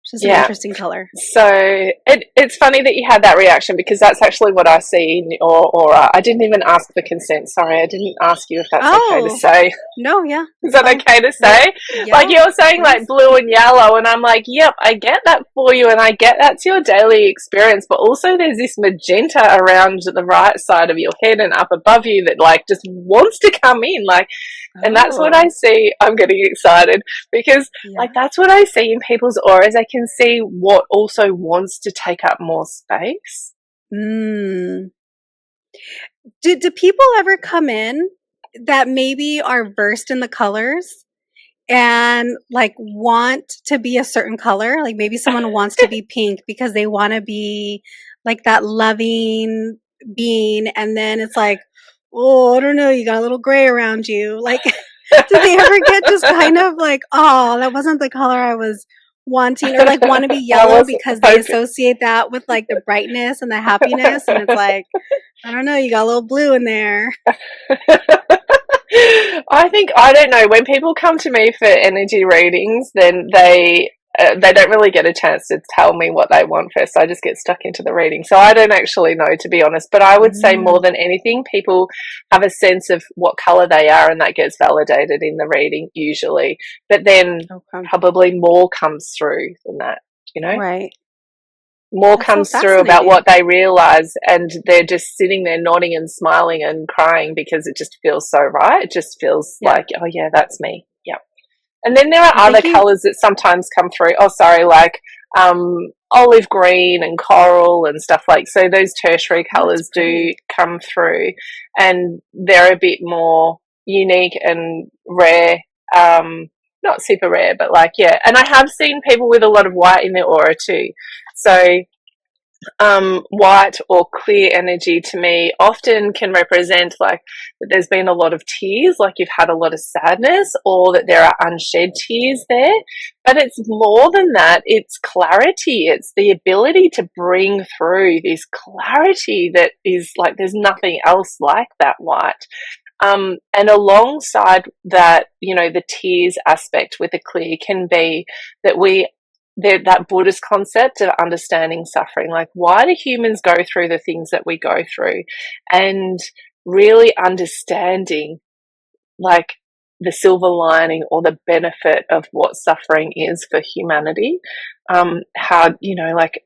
It's just an interesting color. So it's funny that you had that reaction, because that's actually what I see in your aura. I didn't even ask for consent. Sorry, I didn't ask you if that's okay to say. No, yeah. Is that okay to say? Yeah, like, you're saying, please. like, blue and yellow, and I'm like, yep, I get that for you, and I get that's your daily experience, but also there's this magenta around the right side of your head and up above you that, like, just wants to come in, like, and that's what I see. I'm getting excited because, like, that's what I see in people's auras. I can see what also wants to take up more space. Do people ever come in that maybe are versed in the colors and like want to be a certain color? Like, maybe someone wants to be pink because they want to be like that loving being, and then it's like, oh, I don't know, you got a little gray around you. Like, do they ever get just kind of like, oh, that wasn't the color I was wanting, or like want to be yellow because they associate that with like the brightness and the happiness, and it's like, I don't know, you got a little blue in there. I don't know, when people come to me for energy readings, then they don't really get a chance to tell me what they want first. So I just get stuck into the reading. So I don't actually know, to be honest, but I would say more than anything, people have a sense of what color they are, and that gets validated in the reading usually. But then probably more comes through than that, Right. More comes through about what they realize, and they're just sitting there nodding and smiling and crying because it just feels so right. It just feels like, oh yeah, that's me. Yeah. And then there are other colors that sometimes come through. Oh, sorry, like olive green and coral and stuff like. So those tertiary colors do come through, and they're a bit more unique and rare. Not super rare, but like, yeah. And I have seen people with a lot of white in their aura too. So white or clear energy to me often can represent like that there's been a lot of tears, like you've had a lot of sadness, or that there are unshed tears there. But it's more than that. It's clarity. It's the ability to bring through this clarity that is like there's nothing else like that white. And alongside that, the tears aspect with the clear can be that that Buddhist concept of understanding suffering. Like, why do humans go through the things that we go through? And really understanding, like, the silver lining or the benefit of what suffering is for humanity. How, like,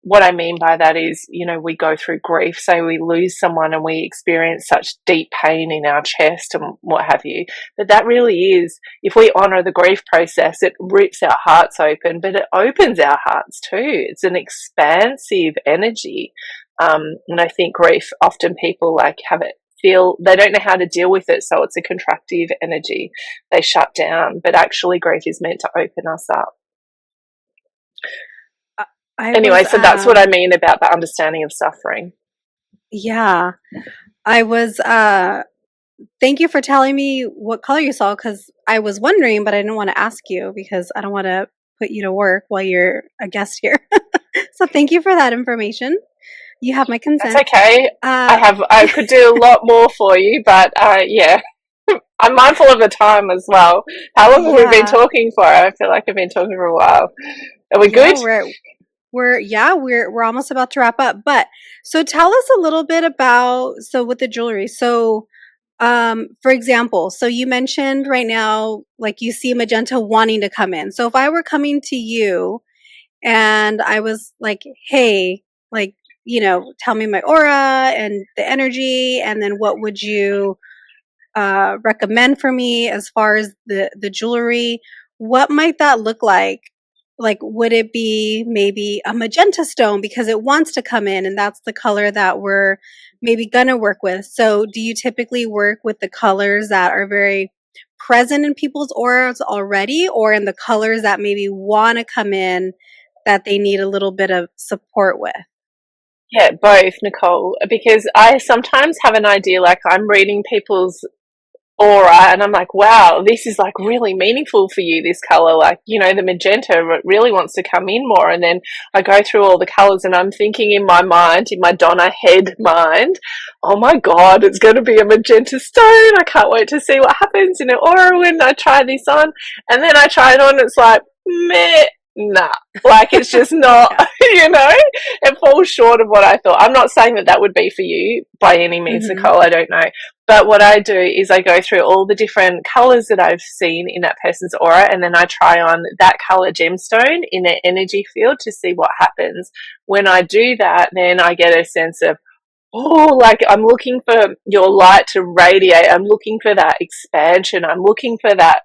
what I mean by that is, we go through grief, say we lose someone and we experience such deep pain in our chest and what have you. But that really is, if we honor the grief process, it rips our hearts open, but it opens our hearts too. It's an expansive energy. And I think grief, often people like have it, feel they don't know how to deal with it, so it's a contractive energy. They shut down, but actually grief is meant to open us up. Anyway, so that's what I mean about the understanding of suffering. Yeah. I was, thank you for telling me what color you saw, because I was wondering, but I didn't want to ask you because I don't want to put you to work while you're a guest here. So thank you for that information. You have my consent. That's okay. I could do a lot more for you, but yeah. I'm mindful of the time as well. How long have we been talking for? I feel like I've been talking for a while. Are we good? We're almost about to wrap up. But so tell us a little bit about, so with the jewelry. So for example, so you mentioned right now, like you see magenta wanting to come in. So if I were coming to you and I was like, hey, like, tell me my aura and the energy, and then what would you recommend for me as far as the jewelry? What might that look like? Like, would it be maybe a magenta stone because it wants to come in and that's the color that we're maybe gonna work with? So do you typically work with the colors that are very present in people's auras already, or in the colors that maybe want to come in that they need a little bit of support with? Yeah, both, Nichole, because I sometimes have an idea, like I'm reading people's aura and I'm like, wow, this is like really meaningful for you, this color, like, the magenta really wants to come in more. And then I go through all the colors and I'm thinking in my mind, in my Donna head mind, oh my god, it's going to be a magenta stone, I can't wait to see what happens in an aura when I try this on. And then I try it on, it's like, meh, nah, like it's just not, it falls short of what I thought. I'm not saying that would be for you by any means, Nichole, I don't know. But what I do is I go through all the different colors that I've seen in that person's aura, and then I try on that color gemstone in their energy field to see what happens. When I do that, then I get a sense of, oh, like I'm looking for your light to radiate. I'm looking for that expansion. I'm looking for that,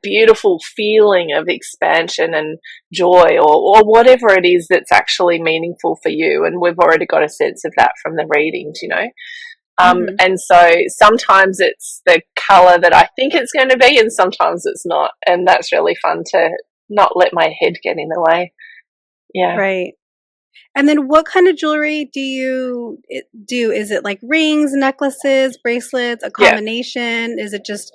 beautiful feeling of expansion and joy, or whatever it is that's actually meaningful for you. And we've already got a sense of that from the readings. And so sometimes it's the color that I think it's going to be, and sometimes it's not. And that's really fun to not let my head get in the way. Yeah. Right. And then what kind of jewelry do you do? Is it like rings, necklaces, bracelets, a combination? Is it just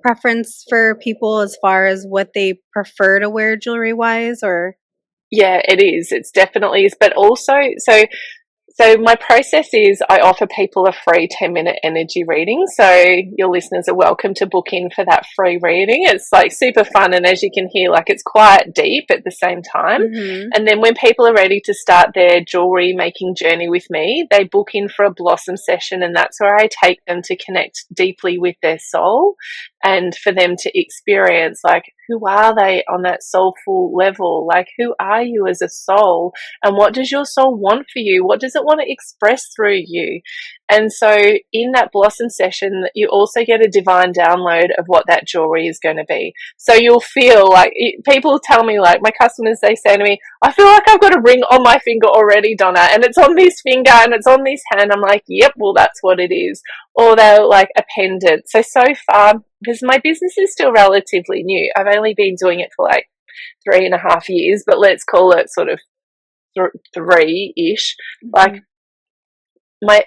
preference for people as far as what they prefer to wear jewelry wise, or? Yeah, it is. It's definitely is. But also, so my process is I offer people a free 10-minute energy reading. So your listeners are welcome to book in for that free reading. It's like super fun. And as you can hear, like it's quite deep at the same time. And then when people are ready to start their jewelry making journey with me, they book in for a blossom session. And that's where I take them to connect deeply with their soul and for them to experience, like, who are they on that soulful level? Like, who are you as a soul? And what does your soul want for you? What does it want to express through you? And so in that blossom session, you also get a divine download of what that jewelry is going to be. So you'll feel like, people tell me, like my customers, they say to me, I feel like I've got a ring on my finger already, Donna, and it's on this finger and it's on this hand. I'm like, yep, well, that's what it is. Or they're like a pendant. So far, because my business is still relatively new, I've only been doing it for like 3.5 years, but let's call it sort of three-ish. Like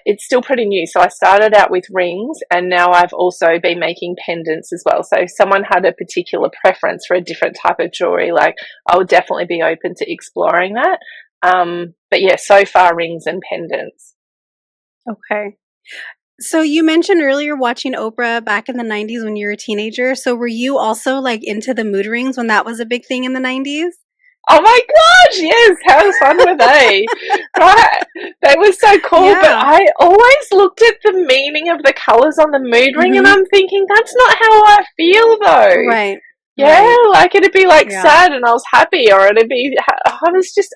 it's still pretty new. So I started out with rings, and now I've also been making pendants as well. So if someone had a particular preference for a different type of jewelry, like I would definitely be open to exploring that. But yeah, so far rings and pendants. Okay. So you mentioned earlier watching Oprah back in the 90s when you were a teenager. So were you also like into the mood rings when that was a big thing in the 90s? Oh my gosh, yes, how fun were they? Right. They were so cool, but I always looked at the meaning of the colours on the mood ring and I'm thinking, that's not how I feel though. Right. Yeah, like it'd be like sad and I was happy, or it'd be,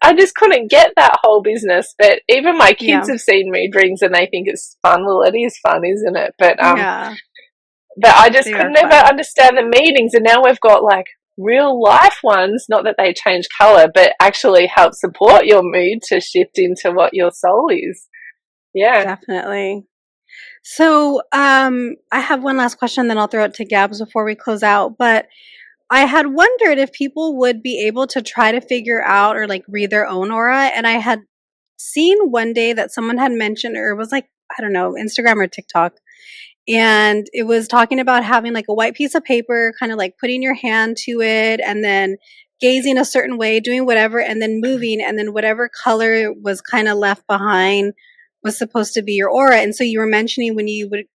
I just couldn't get that whole business. But even my kids have seen mood rings and they think it's fun. Well, it is fun, isn't it? But I just could never understand the meanings, and now we've got like real life ones, not that they change color, but actually help support your mood to shift into what your soul is. Yeah. Definitely. So, I have one last question, then I'll throw it to Gabs before we close out. But I had wondered if people would be able to try to figure out or like read their own aura. And I had seen one day that someone had mentioned, or it was like, I don't know, Instagram or TikTok, and it was talking about having like a white piece of paper, kind of like putting your hand to it and then gazing a certain way, doing whatever, and then moving, and then whatever color was kind of left behind was supposed to be your aura. And so you were mentioning when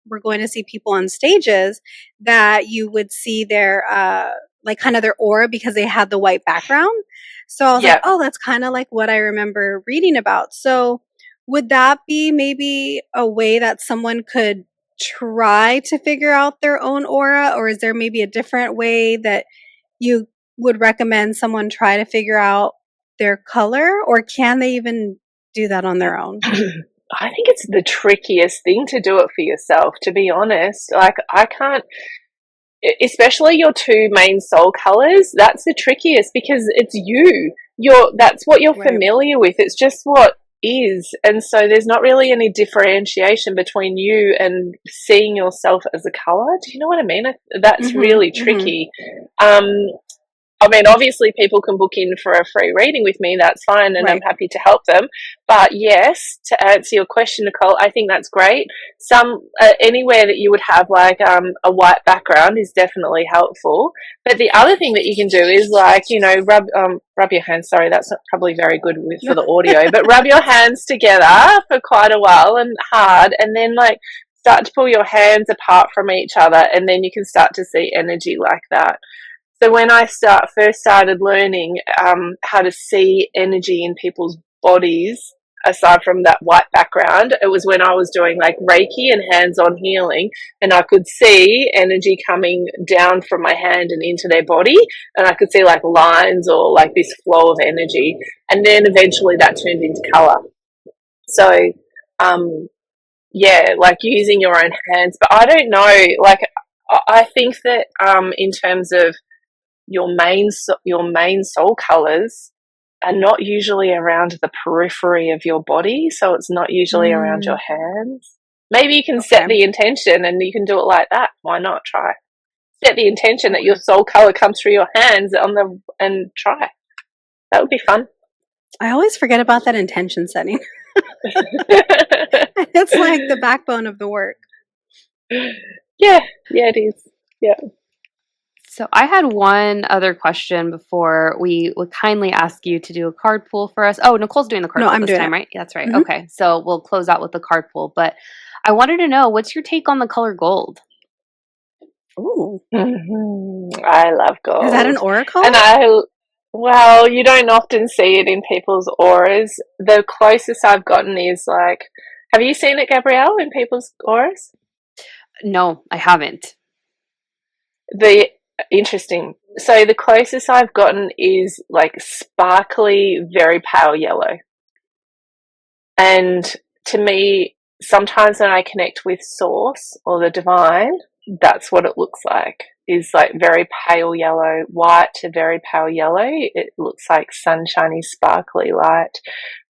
were going to see people on stages that you would see their like kind of their aura because they had the white background. So I was like, oh, that's kind of like what I remember reading about. So would that be maybe a way that someone could try to figure out their own aura, or is there maybe a different way that you would recommend someone try to figure out their color, or can they even do that on their own? I think it's the trickiest thing to do it for yourself, to be honest. Like, I can't, especially your two main soul colors, that's the trickiest because it's you. That's what you're familiar with. It's just what is. And so there's not really any differentiation between you and seeing yourself as a color. Do you know what I mean? That's really tricky. I mean, obviously people can book in for a free reading with me. That's fine. And I'm happy to help them. But yes, to answer your question, Nichole, I think that's great. Anywhere that you would have like, a white background is definitely helpful. But the other thing that you can do is like, you know, rub your hands. Sorry, that's not probably very good for the audio, but rub your hands together for quite a while and hard. And then like start to pull your hands apart from each other. And then you can start to see energy like that. So when I first started learning how to see energy in people's bodies, aside from that white background, it was when I was doing like Reiki and hands-on healing, and I could see energy coming down from my hand and into their body, and I could see like lines or like this flow of energy, and then eventually that turned into color. So, yeah, like using your own hands, but I don't know, like I think that in terms of your main soul colors are not usually around the periphery of your body, so it's not usually around your hands. Maybe you can set the intention and you can do it like that. Why not try? Set the intention that your soul color comes through your hands and try. That would be fun. I always forget about that intention setting. It's like the backbone of the work. Yeah, it is. Yeah. So I had one other question before we would kindly ask you to do a card pull for us. Oh, Nicole's doing the card pull this time, right? Yeah, that's right. Mm-hmm. Okay, so we'll close out with the card pull. But I wanted to know, what's your take on the color gold? Ooh. I love gold. Is that an aura color? And well, you don't often see it in people's auras. The closest I've gotten is like, have you seen it, Gabrielle, in people's auras? No, I haven't. Interesting. So the closest I've gotten is like sparkly, very pale yellow. And to me, sometimes when I connect with source or the divine, that's what it looks like, is like very pale yellow, white to very pale yellow. It looks like sunshiny, sparkly light.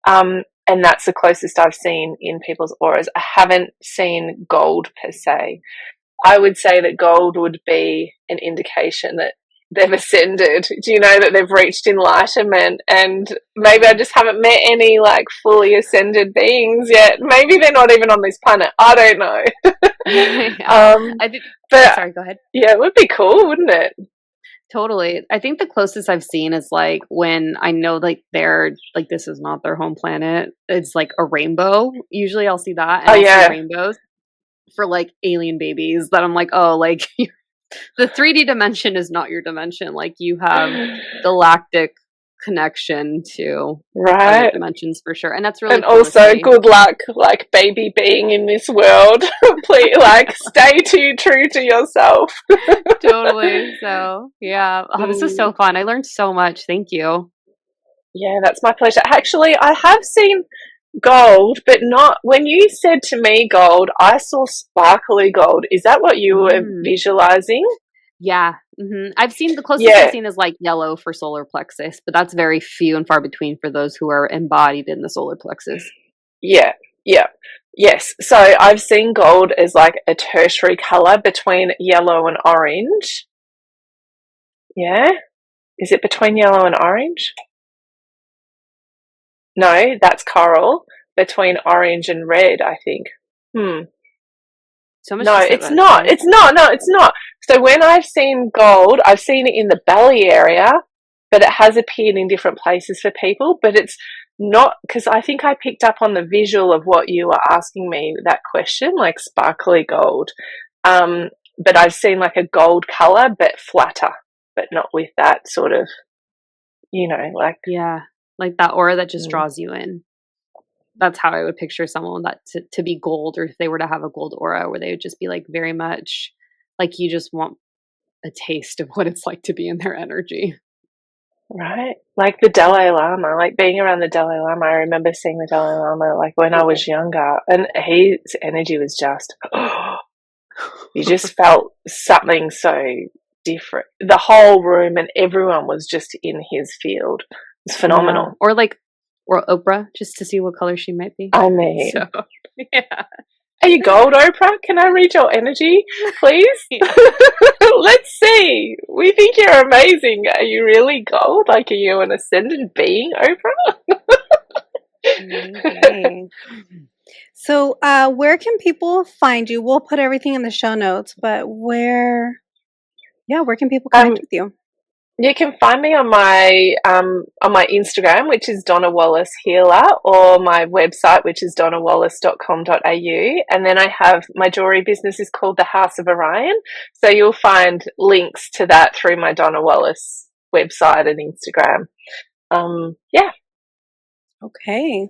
And that's the closest I've seen in people's auras. I haven't seen gold per se. I would say that gold would be an indication that they've ascended. Do you know that they've reached enlightenment? And maybe I just haven't met any like fully ascended beings yet. Maybe they're not even on this planet. I don't know. But sorry, go ahead. Yeah, it would be cool, wouldn't it? Totally. I think the closest I've seen is like when I know like they're like, this is not their home planet. It's like a rainbow. Usually I'll see that. And I'll see rainbows for like alien babies that I'm like, oh, like the 3D dimension is not your dimension. Like you have galactic connection to other dimensions for sure. And that's really cool. Also good luck like baby being in this world. Please, like stay true to yourself. Totally. So yeah. Oh, this is so fun. I learned so much. Thank you. Yeah, that's my pleasure. Actually, I have seen gold, but not when you said to me gold, I saw sparkly gold. Is that what you were visualizing? Yeah. Mm-hmm. I've seen the closest I've seen is like yellow for solar plexus, but that's very few and far between for those who are embodied in the solar plexus. Yeah. Yes. So I've seen gold as like a tertiary color between yellow and orange. Yeah? Is it between yellow and orange? No, that's coral. Between orange and red, I think. So much No, to say it's about not. Nichole. It's not. No, it's not. So when I've seen gold, I've seen it in the belly area, but it has appeared in different places for people. But it's not, because I think I picked up on the visual of what you were asking me, that question, like sparkly gold. But I've seen like a gold color, but flatter, but not with that sort of, like. Yeah, like that aura that just draws you in. That's how I would picture someone that to be gold, or if they were to have a gold aura, where they would just be like very much like you just want a taste of what it's like to be in their energy. Right. Like the Dalai Lama, like being around the Dalai Lama. I remember seeing the Dalai Lama like when I was younger, and his energy was just, you just felt something so different. The whole room and everyone was just in his field. It's phenomenal. Yeah. Or Oprah, just to see what color she might be. I mean, So, yeah. are you gold, Oprah? Can I read your energy, please? Yeah. Let's see. We think you're amazing. Are you really gold? Like, are you an ascendant being, Oprah? Amazing. So, where can people find you? We'll put everything in the show notes, but where can people connect with you? You can find me on my Instagram, which is Donna Wallace Healer, or my website, which is donnawallace.com.au. And then I have my jewelry business is called the House of Orion. So you'll find links to that through my Donna Wallace website and Instagram. Yeah. Okay.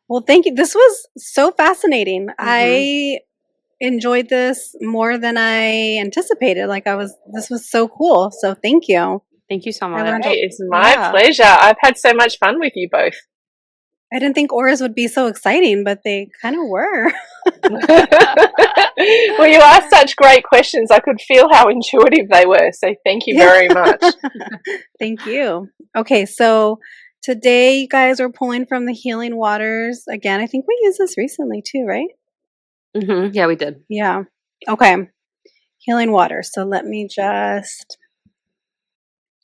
Well, thank you. This was so fascinating. I enjoyed this more than I anticipated. This was so cool. So thank you. Thank you so I much. learned Hey, it's my pleasure. I've had so much fun with you both. I didn't think auras would be so exciting, but they kind of were. Well, you asked such great questions. I could feel how intuitive they were. So thank you very much. Thank you. Okay, so today you guys are pulling from the healing waters. Again, I think we used this recently too, right? Yeah, we did. Yeah. Okay. Healing water. So let me just.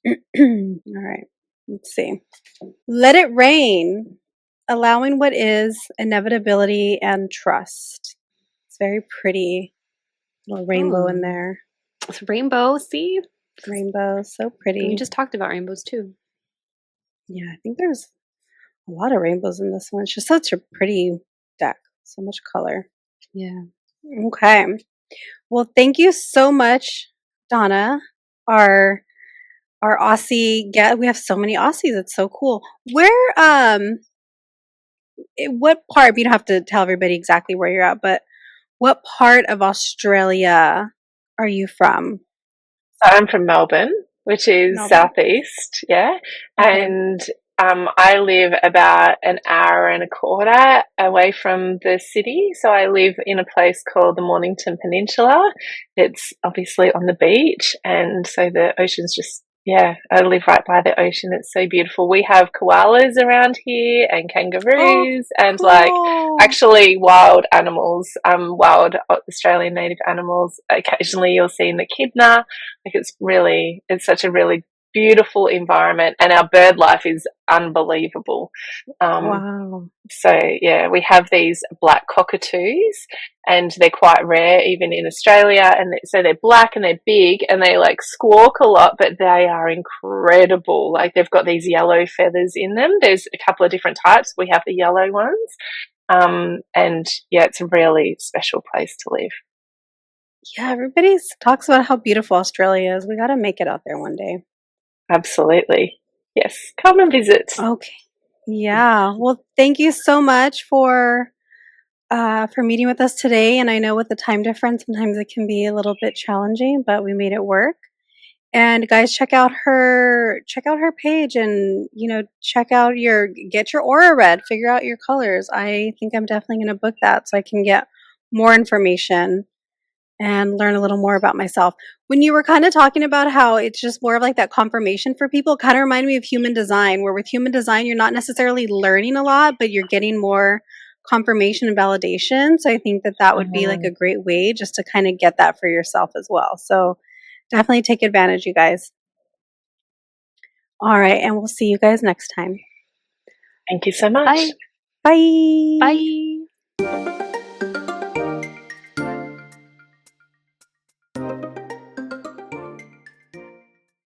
All right. Let's see. Let it rain, allowing what is, inevitability, and trust. It's very pretty. Little rainbow in there. It's rainbow, see? Rainbow, so We pretty. just talked about rainbows too. Yeah, I think there's a lot of rainbows in this one. It's just such a pretty deck. So much color. Yeah. Okay. Well, thank you so much, Donna. Our Aussie get we have so many Aussies. It's so cool. What part, you don't have to tell everybody exactly where you're at, but what part of Australia are you from? So I'm from Melbourne, which is southeast, yeah. Okay. And I live about an hour and a quarter away from the city. So I live in a place called the Mornington Peninsula. It's obviously on the beach, and so the ocean's just, yeah, I live right by the ocean. It's so beautiful. We have koalas around here and kangaroos and like actually wild animals, wild Australian native animals. Occasionally you'll see an echidna. Like it's such a really beautiful environment, and our bird life is unbelievable. Wow. So yeah, we have these black cockatoos, and they're quite rare even in Australia. And so they're black and they're big, and they like squawk a lot, but they are incredible. Like they've got these yellow feathers in them. There's a couple of different types. We have the yellow ones, and yeah, it's a really special place to live. Yeah, everybody talks about how beautiful Australia is. We got to make it out there one day. Absolutely. Yes. Come and visit. Okay. Yeah. Well, thank you so much for meeting with us today. And I know with the time difference, sometimes it can be a little bit challenging, but we made it work. And guys, check out her page, and get your aura read, figure out your colors. I think I'm definitely going to book that so I can get more information and learn a little more about myself. When you were kind of talking about how it's just more of like that confirmation for people, kind of reminded me of human design, where with human design, you're not necessarily learning a lot, but you're getting more confirmation and validation. So I think that would be like a great way just to kind of get that for yourself as well. So definitely take advantage, you guys. All right, and we'll see you guys next time. Thank you so much. Bye. Bye. Bye.